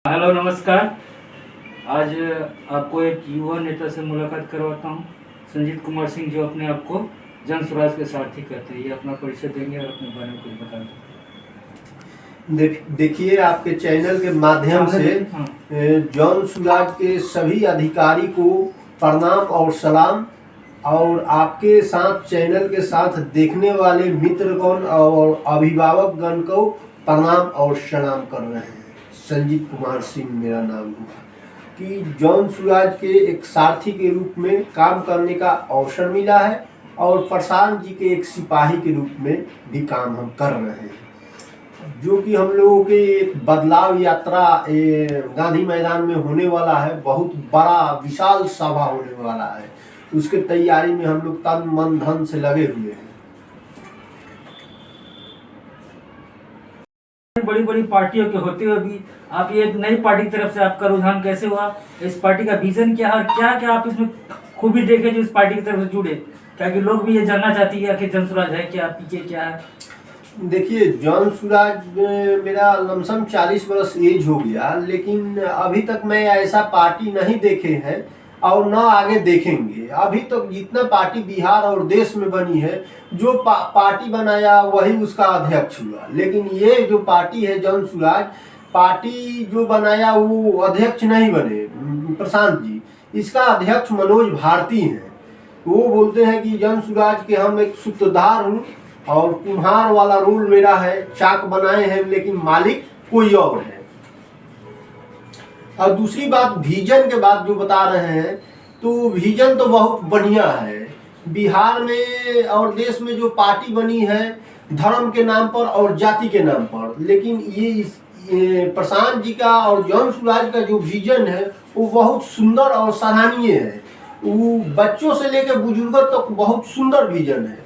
Hello नमस्कार। आज आपको एक युवा नेता से मुलाकात करवाता हूँ, संजीत कुमार सिंह, जो अपने आप को जन स्वराज के सारथी कहते हैं। ये अपना परिचय देंगे और अपने बारे में कुछ बता दें। देखिए, आपके चैनल के माध्यम से जन स्वराज के सभी अधिकारी को प्रणाम और सलाम, और आपके साथ चैनल के साथ देखने वाले मित्रगण और अभिभावकगण को प्रणाम और सलाम कर रहे हैं। संजीत कुमार सिंह मेरा नाम है कि जन स्वराज के एक सारथी के रूप में काम करने का अवसर मिला है और प्रशांत जी के एक सिपाही के रूप में भी काम हम कर रहे हैं, जो कि हम लोगों के एक बदलाव यात्रा गांधी मैदान में होने वाला है। बहुत बड़ा विशाल सभा होने वाला है, उसके तैयारी में हम लोग तन मन धन से लगे हुए हैं। बड़ी बड़ी पार्टियों के होते हुए भी आप ये एक नई पार्टी की तरफ से आपका रुझान कैसे हुआ? इस पार्टी का विजन क्या है और क्या क्या आप इसमें खूबी देखे जो इस पार्टी की तरफ से जुड़े? क्या कि लोग भी ये जानना चाहती है कि जन स्वराज है क्या, पीछे क्या है? देखिए, जन स्वराज मेरा लमसम 40 वर्ष एज हो गया, लेकिन अभी तक मैं ऐसा पार्टी नहीं देखे हैं और न आगे देखेंगे। अभी तक जितना पार्टी बिहार और देश में बनी है, जो पार्टी बनाया वही उसका अध्यक्ष हुआ, लेकिन ये जो पार्टी है जन स्वराज पार्टी जो बनाया वो अध्यक्ष नहीं बने प्रशांत जी, इसका अध्यक्ष मनोज भारती हैं। वो बोलते हैं कि जन स्वराज के हम एक सूत्रधार हूँ और कुम्हार वाला रोल मेरा है, चाक बनाए हैं लेकिन मालिक कोई और है। और दूसरी बात, विजन के बाद जो बता रहे हैं, तो विजन तो बहुत बढ़िया है। बिहार में और देश में जो पार्टी बनी है धर्म के नाम पर और जाति के नाम पर, लेकिन ये प्रशांत जी का और जन स्वराज का जो विजन है वो बहुत सुंदर और सराहनीय है। वो बच्चों से लेकर बुजुर्गों तक बहुत सुंदर विजन है,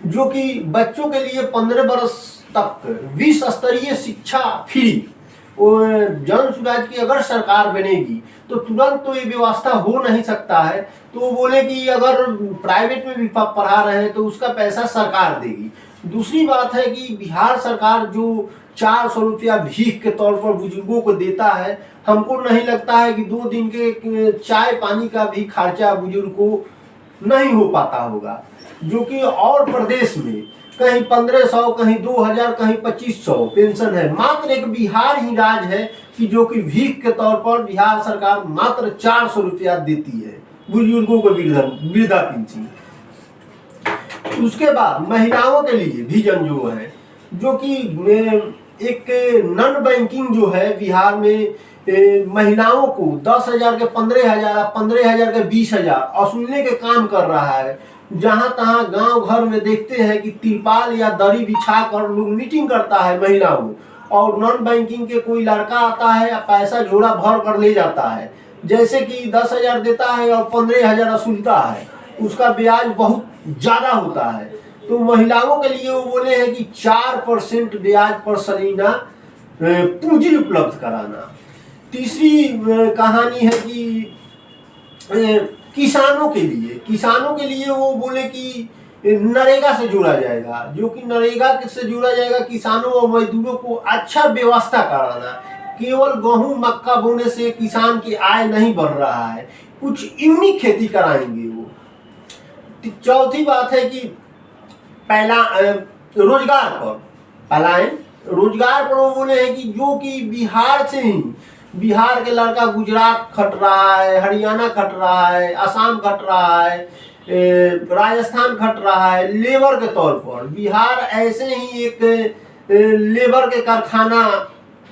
जो कि बच्चों के लिए 15 वर्ष तक विश्व स्तरीय शिक्षा फ्री। जन स्वराज की अगर सरकार बनेगी तो तुरंत तो ये व्यवस्था हो नहीं सकता है, तो वो बोले कि अगर प्राइवेट में भी पढ़ा रहे हैं तो उसका पैसा सरकार देगी। दूसरी बात है कि बिहार सरकार जो 400 रुपया भीख के तौर पर बुजुर्गों को देता है, हमको नहीं लगता है कि 2 दिन के चाय पानी का भी खर्चा बुजुर्ग को नहीं हो पाता होगा, जो कि और प्रदेश में कहीं 1500, कहीं 2000, कहीं 2500 पेंशन है। मात्र एक बिहार ही राज्य है कि जो कि भीख के तौर पर बिहार सरकार मात्र 400 रुपया देती है बुजुर्गों को वृद्धा पेंशन। उसके बाद महिलाओं के लिए विजन जो है, जो कि एक नॉन बैंकिंग जो है बिहार में महिलाओं को 10,000 के 15,000, 15,000 के 20,000 वसूलने के काम कर रहा है। जहां तहां गांव घर में देखते हैं कि तिरपाल या दरी बिछा कर लोग मीटिंग करता है महिलाओं, और नॉन बैंकिंग के कोई लड़का आता है या पैसा झोला भर कर ले जाता है, जैसे कि 10,000 देता है और 15,000 वसूलता है, उसका ब्याज बहुत ज्यादा होता है। तो महिलाओं के लिए वो बोले हैं कि 4% ब्याज पर सलीना पूंजी उपलब्ध कराना। तीसरी कहानी है कि किसानों के लिए वो बोले कि नरेगा से जोड़ा जाएगा, जो कि नरेगा से जोड़ा जाएगा किसानों और मजदूरों को अच्छा व्यवस्था कराना। केवल गेहूं मक्का बोने से किसान की आय नहीं बढ़ रहा है, कुछ यूनिक खेती कराएंगे वो। चौथी बात है कि पहला रोजगार पर पलायन, रोजगार पर वो बोले हैं कि जो कि बिहार से ही, बिहार के लड़का गुजरात खट रहा है, हरियाणा खट रहा है, असम खट रहा है, राजस्थान खट रहा है लेबर के तौर पर। बिहार ऐसे ही एक लेबर के कारखाना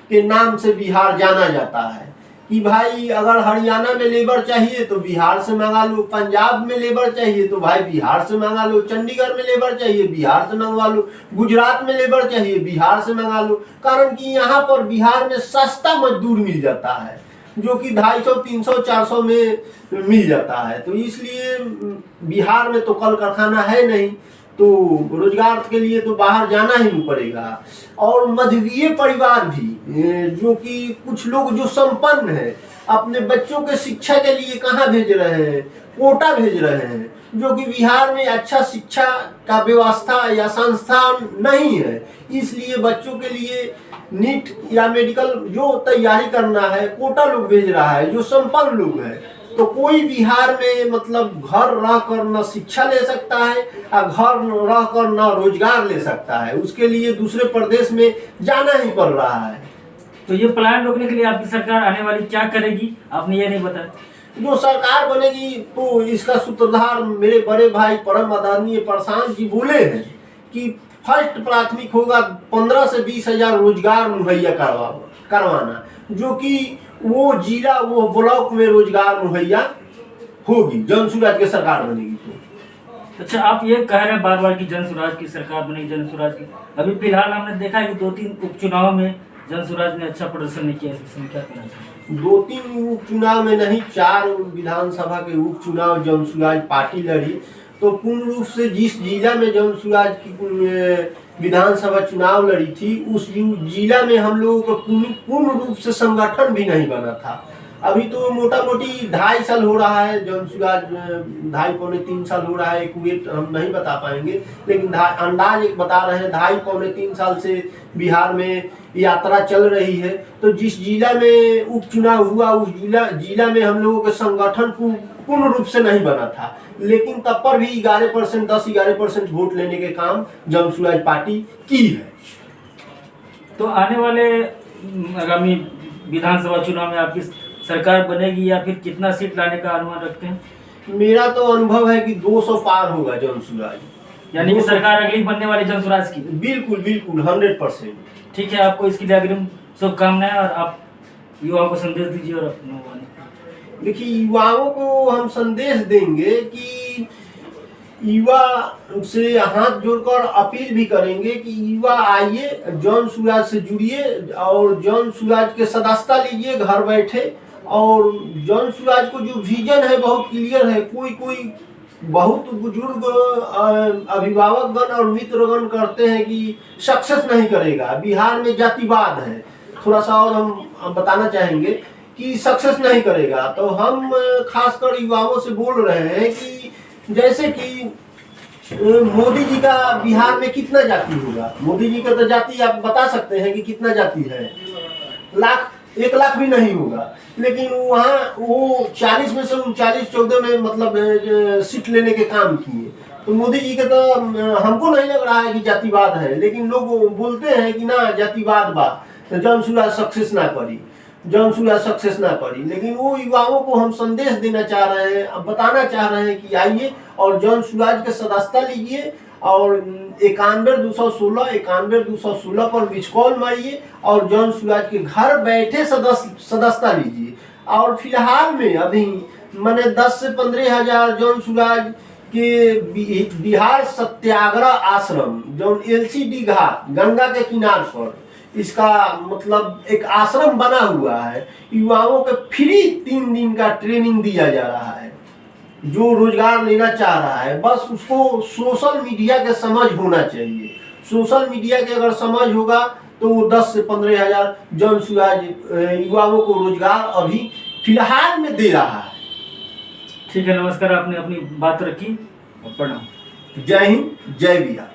के नाम से बिहार जाना जाता है कि भाई अगर हरियाणा में लेबर चाहिए तो बिहार से मंगा लो, पंजाब में लेबर चाहिए तो भाई बिहार से मंगा लो, चंडीगढ़ में लेबर चाहिए बिहार से मंगवा लो, गुजरात में लेबर चाहिए बिहार से मंगा लो। कारण कि यहाँ पर बिहार में सस्ता मजदूर मिल जाता है, जो कि 250, 300, 400 में मिल जाता है। तो इसलिए बिहार में तो कल कारखाना है नहीं, तो रोजगार के लिए तो बाहर जाना ही पड़ेगा। और मध्यवीय परिवार भी जो कि कुछ लोग जो संपन्न है अपने बच्चों के शिक्षा के लिए कहाँ भेज रहे हैं, कोटा भेज रहे हैं, जो कि बिहार में अच्छा शिक्षा का व्यवस्था या संस्थान नहीं है। इसलिए बच्चों के लिए नीट या मेडिकल जो तैयारी करना है कोटा लोग भेज रहा है, जो संपन्न लोग हैं। तो कोई बिहार में मतलब घर रह कर न शिक्षा ले सकता है और घर रह कर न रोजगार ले सकता है, उसके लिए दूसरे प्रदेश में जाना ही पड़ रहा है। तो ये प्लान रोकने के लिए आपकी सरकार आने वाली क्या करेगी, आपने ये नहीं बताया। जो सरकार बनेगी तो इसका सूत्रधार मेरे बड़े भाई परम आदरणीय प्रशांत जी बोले हैं कि फर्स्ट प्राथमिक होगा 15 से 20 हजार रोजगार मुहैया करवाना, जो कि वो जिला वो ब्लॉक में रोजगार मुहैया होगी जन सुराज की सरकार बनेगी तो। अच्छा, आप ये कह रहे हैं बार बार कि जन सुराज की सरकार बनेगी, जन सुराज की। अभी फिलहाल हमने देखा है कि 2-3 उपचुनाव में जन सुराज ने अच्छा प्रदर्शन नहीं किया, इसमें क्या कहना चाहिए। 2-3 उपचुनाव में नहीं, 4 विधानसभा के उपचुनाव जन सुराज पार्टी लड़ी। तो पूर्ण रूप से जिस जिला में जन सुराज की विधानसभा चुनाव लड़ी थी उस जिला में हम लोगों को पूर्ण रूप से संगठन भी नहीं बना था। अभी तो मोटा मोटी 2.5 साल हो रहा है जन सुराज, 2.5-3 साल हो रहा है, एक वेट हम नहीं बता पाएंगे, लेकिन अंदाज एक बता रहे हैं 2.5-3 साल से बिहार में यात्रा चल रही है। तो जिस जिला में उपचुनाव हुआ उस जिला में हम लोगों के संगठन पूर्ण रूप से नहीं बना था, लेकिन तब पर भी 11% 10-11% वोट लेने के काम जन सुराज पार्टी की है। तो आने वाले आगामी विधानसभा चुनाव में आपकी सरकार बनेगी या फिर कितना सीट लाने का अनुमान रखते हैं। मेरा तो अनुभव है कि 200 पार होगा जन सुराज, यानी कि सरकार अगली बनने वाली जन सुराज की। बिल्कुल बिल्कुल 100%। ठीक है, आपको इसके लिए अग्रिम शुभकामनाएं और आप युवाओं को संदेश दीजिए। और देखिए, युवाओं को हम संदेश देंगे कि युवा से हाथ जोड़कर अपील भी करेंगे कि युवा आइए जन सुराज से जुड़िए और जन सुराज के सदस्यता लीजिए घर बैठे। और जन सुराज को जो विजन है बहुत क्लियर है। कोई बहुत बुजुर्ग अभिभावकगण और मित्रगण करते हैं कि सक्सेस नहीं करेगा, बिहार में जातिवाद है, थोड़ा सा और हम बताना चाहेंगे कि सक्सेस नहीं करेगा। तो हम खासकर युवाओं से बोल रहे हैं कि जैसे कि मोदी जी का बिहार में कितना जाति होगा, मोदी जी का तो जाति आप बता सकते हैं कि कितना जाति है, 1 लाख भी नहीं होगा, लेकिन वहाँ वो 40 में से 39-14 में मतलब सीट लेने के काम किए। तो मोदी जी के तो हमको नहीं लग रहा है कि जातिवाद है, लेकिन लोग बोलते हैं कि ना जातिवाद बा, तो जन सुराज सक्सेस ना करी। लेकिन वो युवाओं को हम संदेश देना चाह रहे हैं, बताना चाह रहे हैं कि आइए और जन सुराज के सदस्यता लीजिए और 91-216 पर मिस कॉल मारिए और जन सुराज के घर बैठे सदस्यता लीजिए। और फिलहाल में अभी मैंने 10 से 15 हजार जन सुराज के बिहार सत्याग्रह आश्रम जो LCD घाट गंगा के किनार पर इसका मतलब एक आश्रम बना हुआ है, युवाओं के फ्री 3 दिन का ट्रेनिंग दिया जा रहा है। जो रोजगार लेना चाह रहा है बस उसको सोशल मीडिया के समझ होना चाहिए। सोशल मीडिया के अगर समझ होगा तो वो 10 से 15 हजार जन सुराज युवाओं को रोजगार अभी फिलहाल में दे रहा है। ठीक है, नमस्कार, आपने अपनी बात रखी। प्रणाम। जय हिंद, जय बिहार।